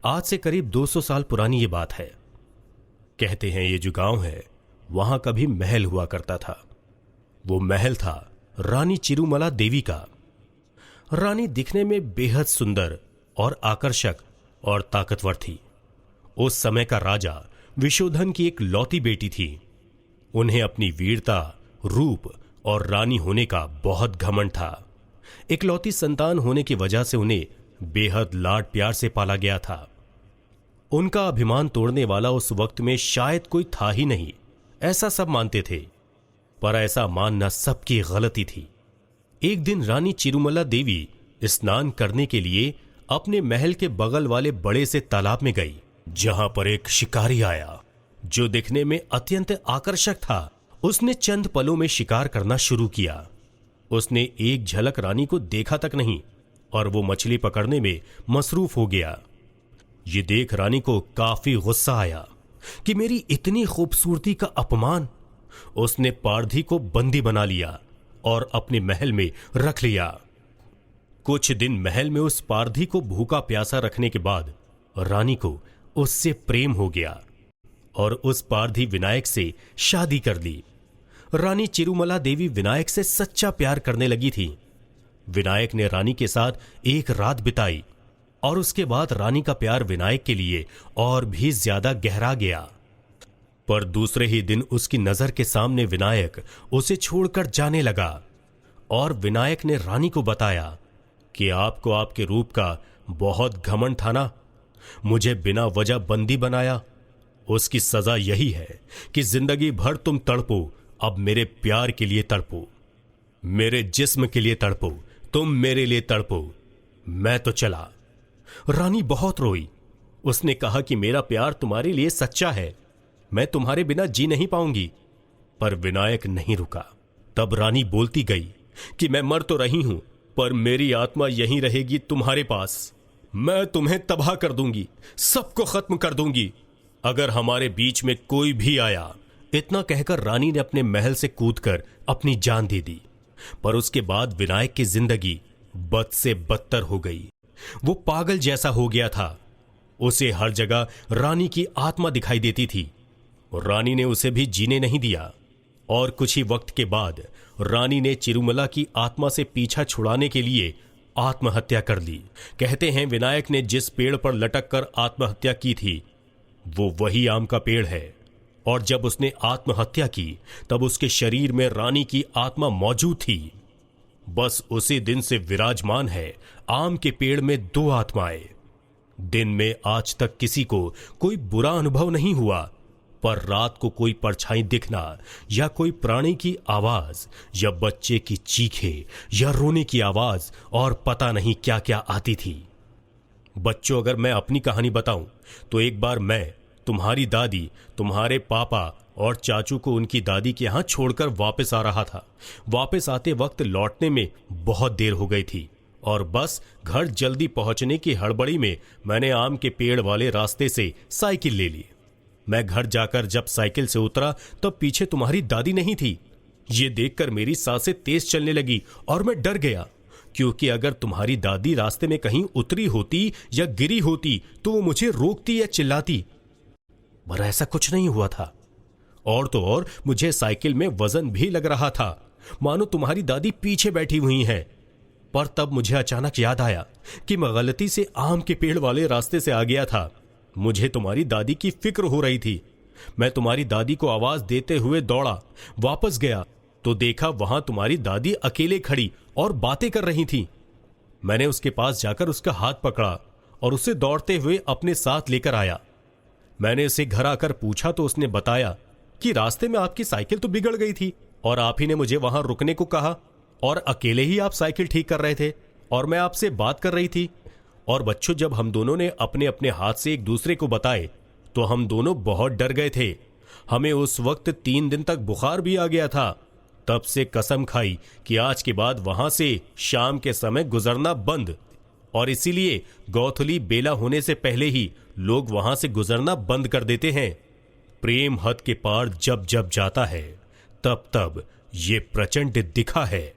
आज से करीब 200 साल पुरानी ये बात है। कहते हैं ये जो गांव है वहां कभी महल हुआ करता था। वो महल था रानी चिरुमला देवी का। रानी दिखने में बेहद सुंदर और आकर्षक और ताकतवर थी। उस समय का राजा विशोधन की एक लौती बेटी थी। उन्हें अपनी वीरता, रूप और रानी होने का बहुत घमंड था। इकलौती संतान होने की वजह से उन्हें बेहद लाड प्यार से पाला गया था। उनका अभिमान तोड़ने वाला उस वक्त में शायद कोई था ही नहीं, ऐसा सब मानते थे। पर ऐसा मानना सबकी गलती थी। एक दिन रानी चिरुमला देवी स्नान करने के लिए अपने महल के बगल वाले बड़े से तालाब में गई, जहां पर एक शिकारी आया जो दिखने में अत्यंत आकर्षक था। उसने चंद पलों में शिकार करना शुरू किया। उसने एक झलक रानी को देखा तक नहीं और वो मछली पकड़ने में मसरूफ हो गया। ये देख रानी को काफी गुस्सा आया कि मेरी इतनी खूबसूरती का अपमान। उसने पारधी को बंदी बना लिया और अपने महल में रख लिया। कुछ दिन महल में उस पारधी को भूखा प्यासा रखने के बाद रानी को उससे प्रेम हो गया और उस पारधी विनायक से शादी कर ली। रानी चिरुमला देवी विनायक से सच्चा प्यार करने लगी थी। विनायक ने रानी के साथ एक रात बिताई और उसके बाद रानी का प्यार विनायक के लिए और भी ज्यादा गहरा गया। पर दूसरे ही दिन उसकी नजर के सामने विनायक उसे छोड़कर जाने लगा और विनायक ने रानी को बताया कि आपको आपके रूप का बहुत घमंड था ना, मुझे बिना वजह बंदी बनाया। उसकी सजा यही है कि जिंदगी भर तुम तड़पो, अब मेरे प्यार के लिए तड़पो, मेरे जिस्म के लिए तड़पो, तुम मेरे लिए तड़पो। मैं तो चला। रानी बहुत रोई। उसने कहा कि मेरा प्यार तुम्हारे लिए सच्चा है, मैं तुम्हारे बिना जी नहीं पाऊंगी। पर विनायक नहीं रुका। तब रानी बोलती गई कि मैं मर तो रही हूं, पर मेरी आत्मा यहीं रहेगी तुम्हारे पास। मैं तुम्हें तबाह कर दूंगी, सबको खत्म कर दूंगी अगर हमारे बीच में कोई भी आया। इतना कहकर रानी ने अपने महल से कूदकर अपनी जान दे दी। पर उसके बाद विनायक की जिंदगी बद से बदतर हो गई। वो पागल जैसा हो गया था। उसे हर जगह रानी की आत्मा दिखाई देती थी। रानी ने उसे भी जीने नहीं दिया और कुछ ही वक्त के बाद रानी ने चिरुमला की आत्मा से पीछा छुड़ाने के लिए आत्महत्या कर ली। कहते हैं विनायक ने जिस पेड़ पर लटक कर आत्महत्या की थी वो वही आम का पेड़ है, और जब उसने आत्महत्या की तब उसके शरीर में रानी की आत्मा मौजूद थी। बस उसी दिन से विराजमान है आम के पेड़ में दो आत्माएं। दिन में आज तक किसी को कोई बुरा अनुभव नहीं हुआ, पर रात को कोई परछाई दिखना या कोई प्राणी की आवाज या बच्चे की चीखें या रोने की आवाज और पता नहीं क्या क्या आती थी। बच्चों, अगर मैं अपनी कहानी बताऊं तो एक बार मैं, तुम्हारी दादी, तुम्हारे पापा और चाचू को उनकी दादी के यहां छोड़कर वापस आ रहा था। वापस आते वक्त लौटने में बहुत देर हो गई थी और बस घर जल्दी पहुंचने की हड़बड़ी में मैंने आम के पेड़ वाले रास्ते से साइकिल ले ली। मैं घर जाकर जब साइकिल से उतरा तब पीछे तुम्हारी दादी नहीं थी। ये देखकर मेरी सांसें तेज चलने लगी और मैं डर गया, क्योंकि अगर तुम्हारी दादी रास्ते में कहीं उतरी होती या गिरी होती तो वो मुझे रोकती या चिल्लाती। पर ऐसा कुछ नहीं हुआ था। और तो और मुझे साइकिल में वजन भी लग रहा था, मानो तुम्हारी दादी पीछे बैठी हुई हैं। पर तब मुझे अचानक याद आया कि मैं गलती से आम के पेड़ वाले रास्ते से आ गया था। मुझे तुम्हारी दादी की फिक्र हो रही थी। मैं तुम्हारी दादी को आवाज देते हुए दौड़ा। वापस गया तो देखा वहां तुम्हारी दादी अकेले खड़ी और बातें कर रही थी। मैंने उसके पास जाकर उसका हाथ पकड़ा और उसे दौड़ते हुए अपने साथ लेकर आया। मैंने उसे घर आकर पूछा तो उसने बताया कि रास्ते में आपकी साइकिल तो बिगड़ गई थी और आप ही ने मुझे वहां रुकने को कहा और अकेले ही आप साइकिल ठीक कर रहे थे और मैं आपसे बात कर रही थी। और बच्चों, जब हम दोनों ने अपने अपने हाथ से एक दूसरे को बताए तो हम दोनों बहुत डर गए थे। हमें उस वक्त 3 दिन तक बुखार भी आ गया था। तब से कसम खाई कि आज के बाद वहां से शाम के समय गुजरना बंद, और इसीलिए गौथली बेला होने से पहले ही लोग वहां से गुजरना बंद कर देते हैं। प्रेम हद के पार जब जब जाता है तब तब ये प्रचंड दिखा है।